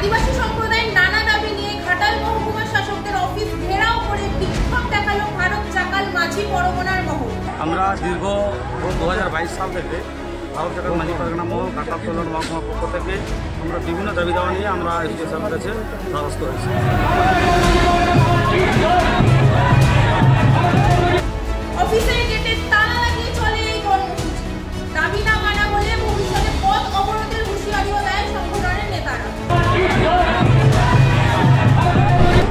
আদিবাসী সম্প্রদায়ের নানা দাবি নিয়ে ঘাটাল মহকুমা শাসকদের অফিস ঘেরাও করে বিক্ষোভ দেখালো ভারত চাকাল মাঝি পরগনার মহল। আমরা দীর্ঘ 2022 সাল থেকে ভারত চাকাল মাঝি পরগনা মহল ঘাটাল চলন মহকুমার পক্ষ থেকে আমরা বিভিন্ন দাবি দাওয়া নিয়ে আমরা এসডি সাহেবের কাছে দ্বারস্থ হয়েছি। অফিসের গেটে তালা লাগিয়ে চলে এই কর্মসূচি। দাবি না মানা হলে ভবিষ্যতে পথ অবরোধের হুঁশিয়ারিও দেয় সংগঠনের নেতারা।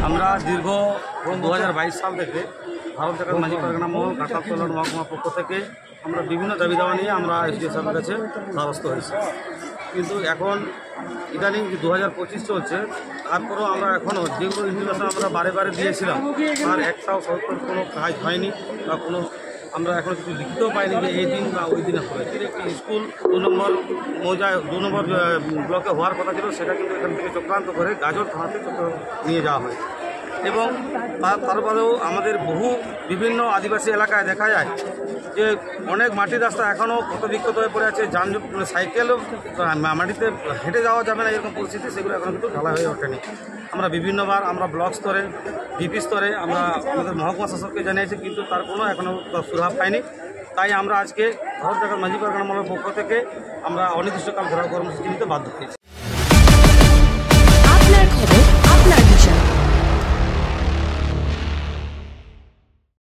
আমরা দীর্ঘ 2022 সাল থেকে ভারত চাকাল মাঝি পরগনা মহল ঘাটাল চলন মহকুমার পক্ষ থেকে আমরা বিভিন্ন দাবি দাওয়া নিয়ে আমরা এসডি সাহেবের কাছে দ্বারস্থ হয়েছি। কিন্তু এখন ইদানিং 2025 চলছে, তারপরেও আমরা এখনও যেগুলো ইনফরমেশন আমরা বারে বারে দিয়েছিলাম তার একটাও সরকার কোনো কাজ হয়নি বা কোনো আমরা এখনও কিছু লিখিতও পাইনি যে এই দিন বা ওই দিনে হবে। একটি স্কুল 2 নম্বর মৌজায় 2 নম্বর ব্লকে হওয়ার কথা ছিল, সেটা কিন্তু এখান থেকে চক্রান্ত করে গাজর থানাতে নিয়ে যাওয়া হয়। এবং তারপরেও আমাদের বিভিন্ন আদিবাসী এলাকায় দেখা যায় যে অনেক মাটির রাস্তা এখনও ক্ষতবিক্ষত হয়ে পড়ে আছে, যানজট সাইকেলও মাটিতে হেঁটে যাওয়া যাবে না এরকম পরিস্থিতি, সেগুলো এখনও কিন্তু ঢালাই হয়ে ওঠেনি। আমরা বিভিন্নবার আমরা ব্লক স্তরে ডিপি স্তরে আমরা আমাদের মহকুমা শাসককে জানিয়েছি, কিন্তু তার কোনো এখনও সুরাহা পাইনি। তাই আমরা আজকে ভারত চাকাল মাঝি পরগনা মহলের পক্ষ থেকে আমরা অনির্দিষ্টকাল ঘেরাও কর্মসূচি নিতে বাধ্য হয়েছি।